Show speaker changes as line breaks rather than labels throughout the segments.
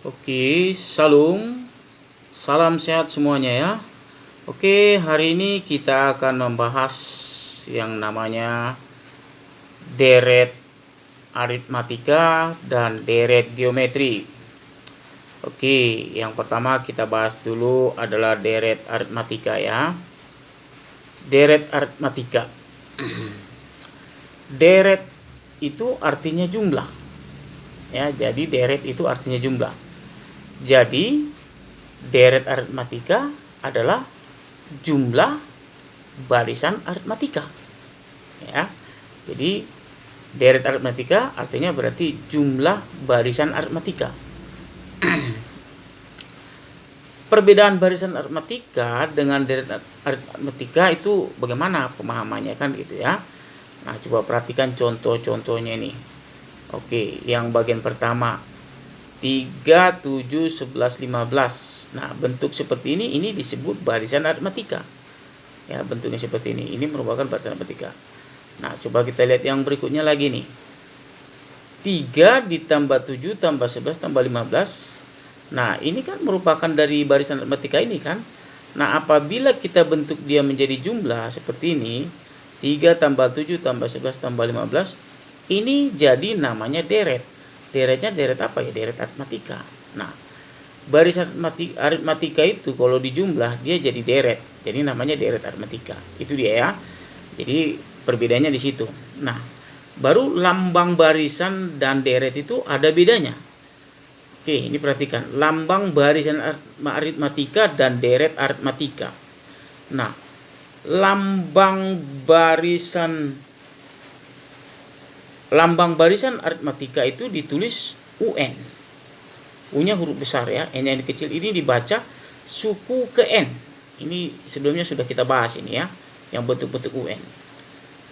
Oke, salam sehat semuanya ya. Oke, hari ini kita akan membahas yang namanya deret aritmatika dan deret geometri. Oke, yang pertama kita bahas dulu adalah deret aritmatika ya. Deret aritmatika. Deret itu artinya jumlah. Ya, jadi deret itu artinya jumlah. Jadi deret aritmatika adalah jumlah barisan aritmatika. Ya. Jadi deret aritmatika artinya berarti jumlah barisan aritmatika. Perbedaan barisan aritmatika dengan deret aritmatika itu bagaimana pemahamannya kan gitu ya. Nah, coba perhatikan contoh-contohnya ini. Oke, yang bagian pertama 3, 7, 11, 15. Nah, bentuk seperti ini disebut barisan aritmatika. Ya, bentuknya seperti ini. Ini merupakan barisan aritmatika. Nah, coba kita lihat yang berikutnya lagi nih. 3 ditambah 7 tambah 11 tambah 15. Nah, ini kan merupakan dari barisan aritmatika ini kan. Nah, apabila kita bentuk dia menjadi jumlah seperti ini, 3 tambah 7 tambah 11 tambah 15, ini jadi namanya deret. Deretnya deret apa ya? Deret aritmatika. Nah, barisan aritmatika itu kalau dijumlah dia jadi deret. Jadi namanya deret aritmatika. Itu dia ya. Jadi perbedaannya di situ. Nah, baru lambang barisan dan deret itu ada bedanya. Oke, ini perhatikan. Lambang barisan aritmatika dan deret aritmatika. Nah, lambang barisan aritmatika itu ditulis UN. U-nya huruf besar ya, N-nya kecil. Ini dibaca suku ke N. Ini sebelumnya sudah kita bahas ini ya, yang bentuk-bentuk UN.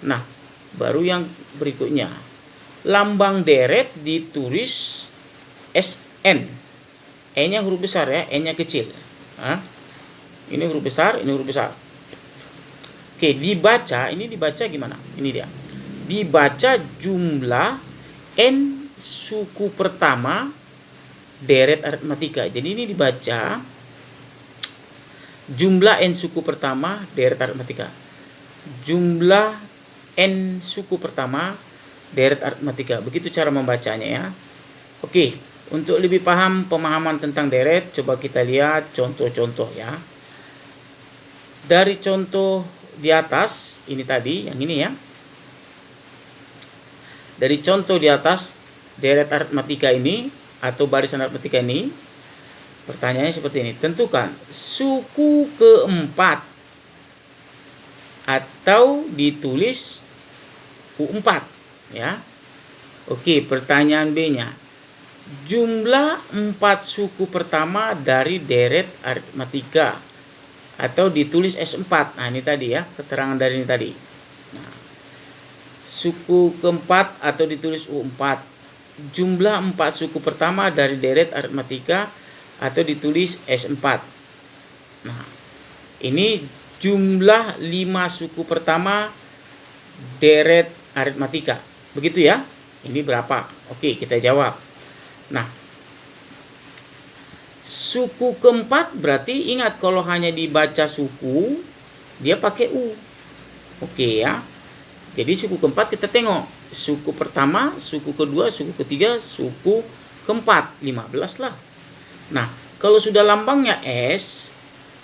Nah, baru yang berikutnya. Lambang deret ditulis SN. E-nya huruf besar ya, N-nya kecil. Nah, ini huruf besar, ini huruf besar. Oke, ini dibaca gimana? Ini dia. Dibaca jumlah N suku pertama deret aritmatika. Jadi ini dibaca jumlah N suku pertama deret aritmatika. Jumlah N suku pertama deret aritmatika. Begitu cara membacanya ya. Oke, untuk lebih paham pemahaman tentang deret, coba kita lihat contoh-contoh ya. Dari contoh di atas ini tadi, yang ini ya. Dari contoh di atas deret aritmatika ini atau barisan aritmatika ini, pertanyaannya seperti ini. Tentukan suku keempat atau ditulis U4 ya. Oke, pertanyaan B-nya. Jumlah 4 suku pertama dari deret aritmatika atau ditulis S4. Nah, ini tadi ya, keterangan dari ini tadi. Nah, suku keempat atau ditulis U4. Jumlah 4 suku pertama dari deret aritmatika atau ditulis S4. Nah, ini jumlah 5 suku pertama deret aritmatika. Begitu ya? Ini berapa? Oke, kita jawab. Nah, suku keempat berarti ingat kalau hanya dibaca suku, dia pakai U. Oke ya. Jadi suku keempat kita tengok. Suku pertama, suku kedua, suku ketiga, suku keempat. 15 lah. Nah, kalau sudah lambangnya S,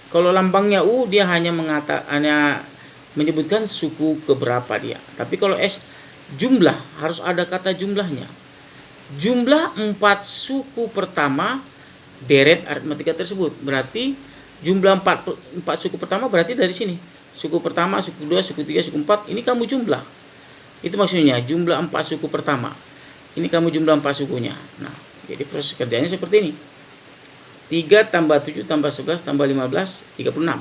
kalau lambangnya U, dia hanya menyebutkan suku keberapa dia. Tapi kalau S, jumlah, harus ada kata jumlahnya. Jumlah 4 suku pertama deret aritmatika tersebut. Berarti jumlah 4 suku pertama berarti dari sini. Suku pertama, suku kedua, suku ketiga, suku keempat. Ini kamu jumlah. Itu maksudnya jumlah 4 suku pertama. Ini kamu jumlah 4 sukunya. Nah, jadi proses kerjanya seperti ini. 3 tambah 7 tambah 11 tambah 15, 36.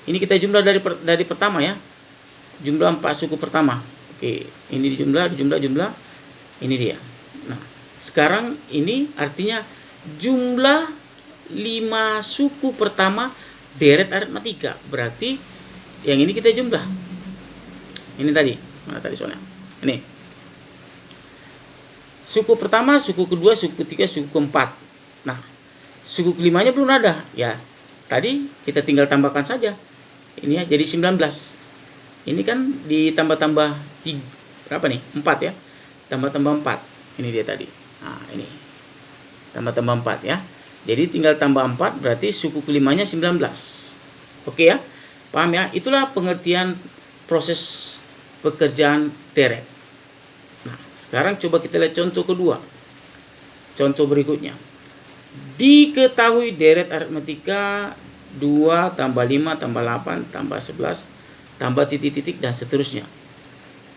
Ini kita jumlah dari pertama ya. Jumlah 4 suku pertama. Oke, ini jumlah. Ini dia. Nah, sekarang ini artinya jumlah 5 suku pertama deret aritmatika. Berarti yang ini kita jumlah. Ini tadi. Mana tadi soalnya? Ini. Suku pertama, suku kedua, suku ketiga, suku keempat. Nah, suku kelimanya belum ada. Ya, tadi kita tinggal tambahkan saja. Ini ya jadi 19. Ini kan ditambah-tambah berapa nih? 4 ya. Tambah-tambah 4. Ini dia tadi. Nah, ini. Tambah-tambah 4 ya. Jadi tinggal tambah 4 berarti suku kelimanya 19. Oke ya? Paham ya? Itulah pengertian proses pekerjaan deret. Nah, sekarang coba kita lihat contoh kedua. Contoh berikutnya. Diketahui deret aritmatika 2 tambah 5 tambah 8 tambah 11 tambah titik-titik dan seterusnya.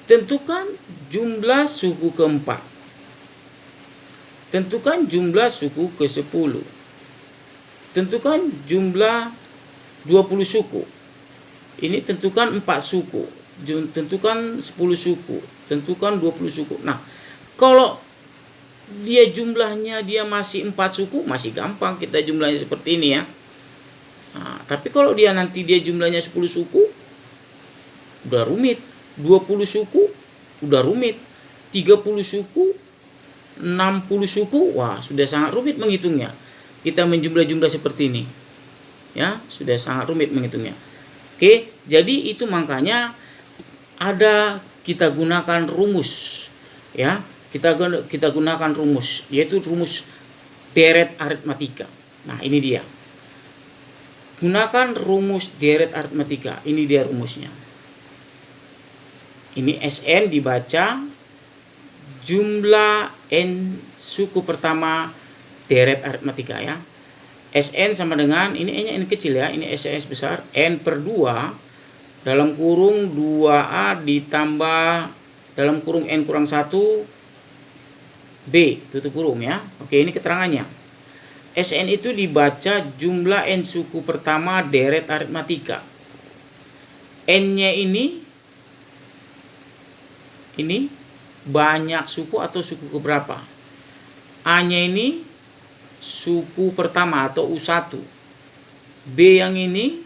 Tentukan jumlah suku keempat. Tentukan jumlah suku ke-10. Tentukan jumlah 20 suku. Ini tentukan 4 suku. Tentukan 10 suku. Tentukan 20 suku. Nah, kalau dia jumlahnya dia masih 4 suku, masih gampang kita jumlahnya seperti ini ya. Nah, tapi kalau dia nanti dia jumlahnya 10 suku, udah rumit. 20 suku, udah rumit. 30 suku, 60 suku, wah sudah sangat rumit menghitungnya. Kita menjumlah-jumlah seperti ini. Ya, sudah sangat rumit menghitungnya. Oke, jadi itu makanya ada kita gunakan rumus. Ya, kita gunakan rumus, yaitu rumus deret aritmatika. Nah, ini dia. Gunakan rumus deret aritmatika. Ini dia rumusnya. Ini Sn dibaca jumlah n suku pertama deret aritmatika ya. Sn sama dengan ini n-nya n kecil ya, ini Sn besar n per 2 dalam kurung 2a ditambah dalam kurung n kurang 1 b tutup kurung ya. Oke, ini keterangannya. Sn itu dibaca jumlah n suku pertama deret aritmatika. N-nya ini banyak suku atau suku keberapa. A-nya ini suku pertama atau U1. B yang ini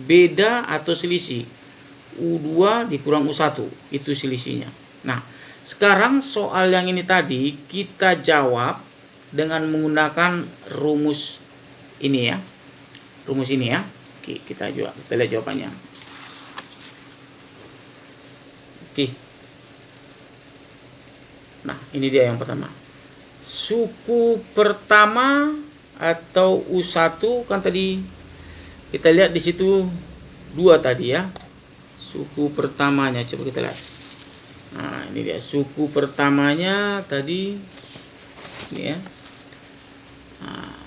beda atau selisih. U2 dikurang U1, itu selisihnya. Nah, sekarang soal yang ini tadi kita jawab dengan menggunakan rumus ini ya. Rumus ini ya. Oke, kita lihat jawabannya. Oke. Nah, ini dia yang pertama. Suku pertama atau U1 kan tadi kita lihat di situ 2 tadi ya. Suku pertamanya coba kita lihat. Nah, ini dia suku pertamanya tadi ini ya. Nah,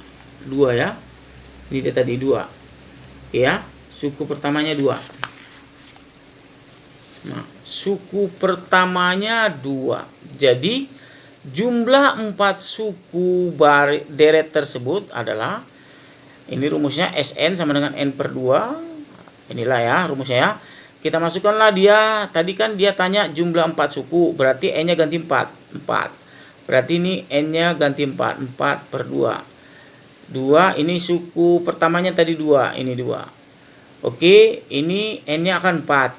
2 ya. Ini dia tadi 2. Ya, suku pertamanya 2. Nah, suku pertamanya 2. Jadi jumlah 4 suku deret tersebut adalah ini rumusnya Sn sama dengan n per 2. Inilah ya rumusnya ya. Kita masukkanlah dia. Tadi kan dia tanya jumlah 4 suku, berarti n-nya ganti 4. 4. Berarti ini n-nya ganti 4. 4 per 2. 2 ini suku pertamanya tadi 2, ini 2. Oke, ini n-nya akan 4.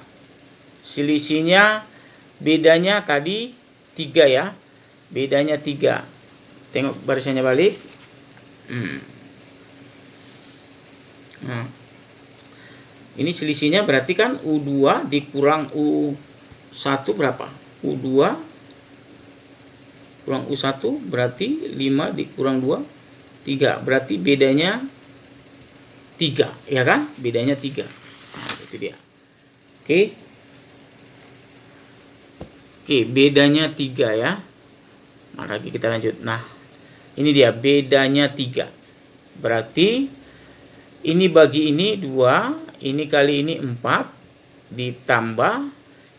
Selisihnya bedanya tadi 3 ya. Bedanya 3. Tengok barisannya balik. Nah. Ini selisihnya berarti kan U2 dikurang U1 berapa? U2 kurang U1 berarti 5 dikurang 2 3. Berarti bedanya 3, ya kan? Bedanya 3. Nah, itu dia. Oke. Oke, bedanya 3 ya. Mari lagi kita lanjut. Nah, ini dia bedanya 3. Berarti ini bagi ini 2, ini kali ini 4 ditambah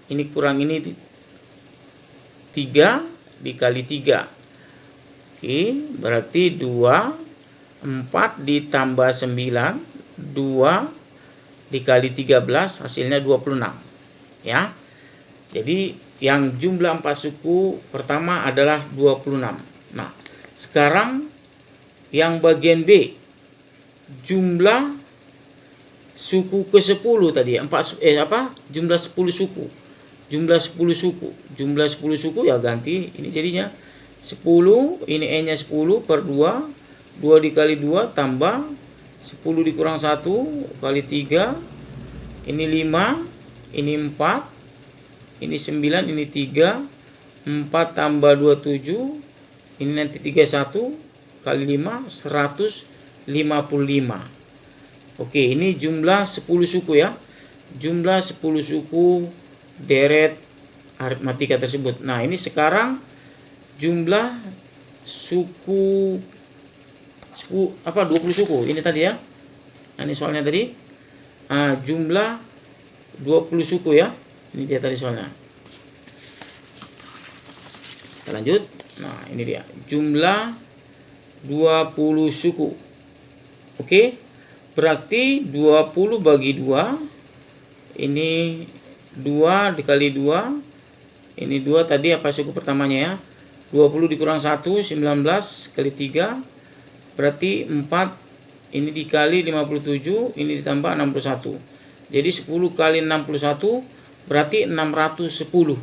ini kurang ini 3 dikali 3. Oke, berarti 2 4 ditambah 9 2 dikali 13 hasilnya 26 ya. Jadi yang jumlah 4 suku pertama adalah 26. Nah, sekarang yang bagian B jumlah suku ke-10 tadi ya. Jumlah 10 suku. Jumlah 10 suku. Jumlah 10 suku ya ganti ini jadinya 10, ini n-nya 10 per 2 2 dikali 2 tambah 10 dikurang 1 kali 3. Ini 5, ini 4, ini 9, ini 3. 4 tambah 2, 7. Ini nanti 31 kali 5, 155. Oke, ini jumlah 10 suku ya. Jumlah 10 suku deret aritmatika tersebut. Nah, ini sekarang jumlah suku 20 suku. Ini tadi ya. Nah, ini soalnya tadi. Jumlah 20 suku ya. Ini dia tadi soalnya. Kita lanjut. Nah, ini dia. Jumlah 20 suku. Oke. Berarti 20 bagi 2. Ini 2 dikali 2. Ini 2 tadi apa suku pertamanya ya. 20 dikurang 1, 19 kali 3. Berarti 4. Ini dikali 57. Ini ditambah 61. Jadi 10 kali 61 berarti 610.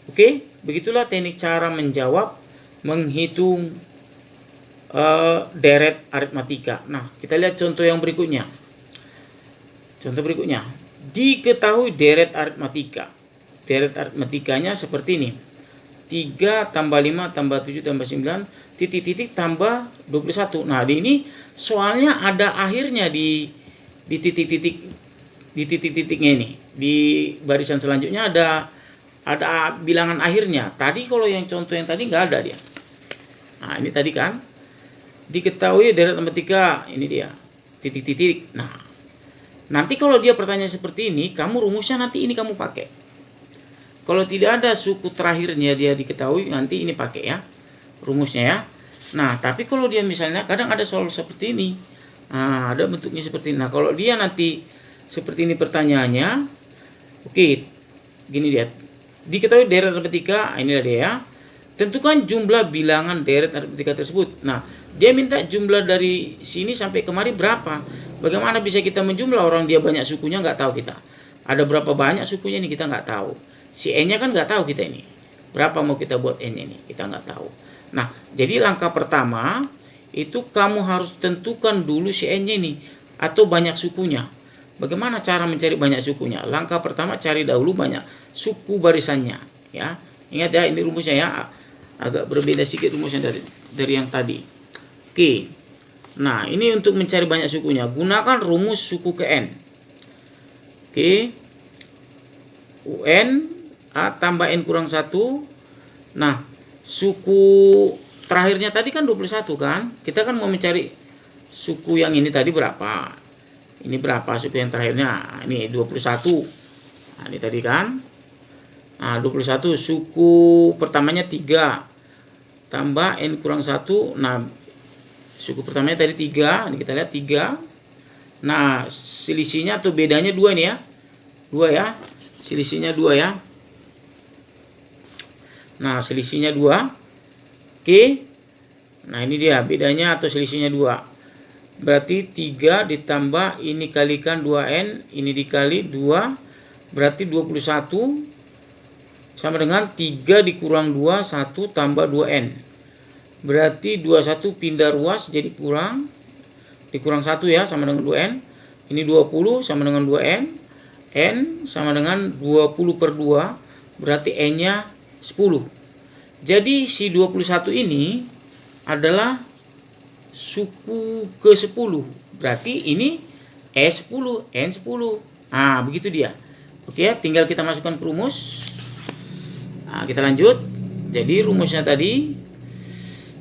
Oke. Begitulah teknik cara menjawab, menghitung deret aritmatika. Nah, kita lihat contoh yang berikutnya. Contoh berikutnya. Diketahui deret aritmatika. Deret aritmatikanya seperti ini. 3 tambah 5 tambah 7 tambah 9 titik-titik tambah 21. Nah, di ini soalnya ada akhirnya di titik-titiknya ini. Di barisan selanjutnya ada bilangan akhirnya. Tadi kalau yang contoh yang tadi nggak ada dia. Nah, ini tadi kan diketahui deret aritmatika, ini dia titik-titik. Nah, nanti kalau dia pertanyaan seperti ini, kamu rumusnya nanti ini kamu pakai. Kalau tidak ada suku terakhirnya dia diketahui, nanti ini pakai ya rumusnya ya. Nah, tapi kalau dia misalnya kadang ada soal seperti ini, ada bentuknya seperti ini. Nah, kalau dia nanti seperti ini pertanyaannya, oke, gini dia. Diketahui deret aritmatika, inilah dia ya. Tentukan jumlah bilangan deret aritmatika tersebut. Nah, dia minta jumlah dari sini sampai kemari berapa. Bagaimana bisa kita menjumlah orang dia banyak sukunya nggak tahu kita. Ada berapa banyak sukunya ini kita nggak tahu. Si N-nya kan nggak tahu kita ini. Berapa mau kita buat N-nya ini kita nggak tahu. Nah, jadi langkah pertama itu kamu harus tentukan dulu si N-nya ini atau banyak sukunya. Bagaimana cara mencari banyak sukunya? Langkah pertama cari dahulu banyak suku barisannya ya. Ingat ya, ini rumusnya ya. Agak berbeda sedikit rumusnya dari yang tadi. Oke. Nah, ini untuk mencari banyak sukunya. Gunakan rumus suku ke N. Oke. UN A tambah N kurang 1. Nah, suku terakhirnya tadi kan 21 kan? Kita kan mau mencari suku yang ini tadi berapa? Ini berapa suku yang terakhirnya? Ini 21. Nah, ini tadi kan? Nah, 21 suku pertamanya 3 tambah N kurang 1. Nah, suku pertamanya tadi 3. Ini kita lihat 3. Nah, selisihnya atau bedanya 2 ini ya. 2 ya. Selisihnya 2 ya. Nah, selisihnya 2. Oke. Nah, ini dia bedanya atau selisihnya 2. Berarti 3 ditambah ini kalikan 2N, ini dikali 2, berarti 21 sama dengan 3 dikurang 2, 1 tambah 2N. Berarti 21 pindah ruas jadi dikurang 1 ya, sama dengan 2N. Ini 20 sama dengan 2N. N sama dengan 20 per 2, berarti N-nya 10. Jadi si 21 ini adalah suku ke-10. Berarti ini S10, N10. Nah, begitu dia. Oke ya, tinggal kita masukkan ke rumus. Nah, kita lanjut. Jadi rumusnya tadi,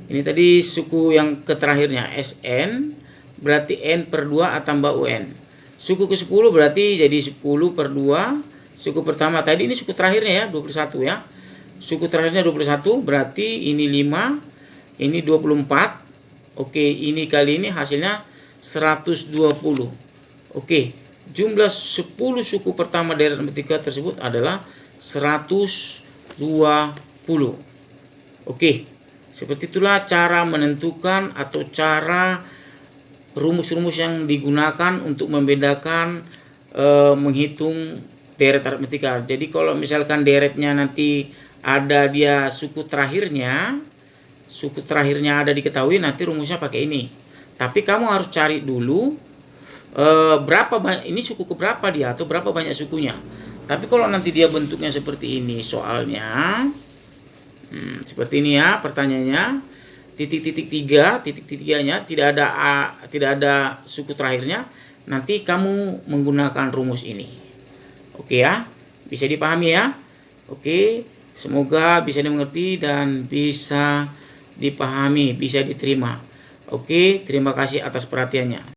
ini tadi suku yang terakhirnya SN, berarti N per 2 A tambah UN. Suku ke-10 berarti jadi 10 per 2. Suku pertama tadi ini suku terakhirnya ya, 21 ya. Suku terakhirnya 21, berarti ini 5, ini 24. Oke, ini kali ini hasilnya 120. Oke, jumlah 10 suku pertama deret aritmatika tersebut adalah 120. Oke, seperti itulah cara menentukan atau cara rumus-rumus yang digunakan untuk membedakan menghitung deret aritmatika. Jadi kalau misalkan deretnya nanti ada dia suku terakhirnya, suku terakhirnya ada diketahui, nanti rumusnya pakai ini. Tapi kamu harus cari dulu ini suku keberapa dia, atau berapa banyak sukunya. Tapi kalau nanti dia bentuknya seperti ini soalnya, seperti ini ya pertanyaannya, titik-titik tiganya tidak ada suku terakhirnya, nanti kamu menggunakan rumus ini. Oke ya, bisa dipahami ya. Oke, semoga bisa dimengerti dan bisa dipahami, bisa diterima. Oke, terima kasih atas perhatiannya.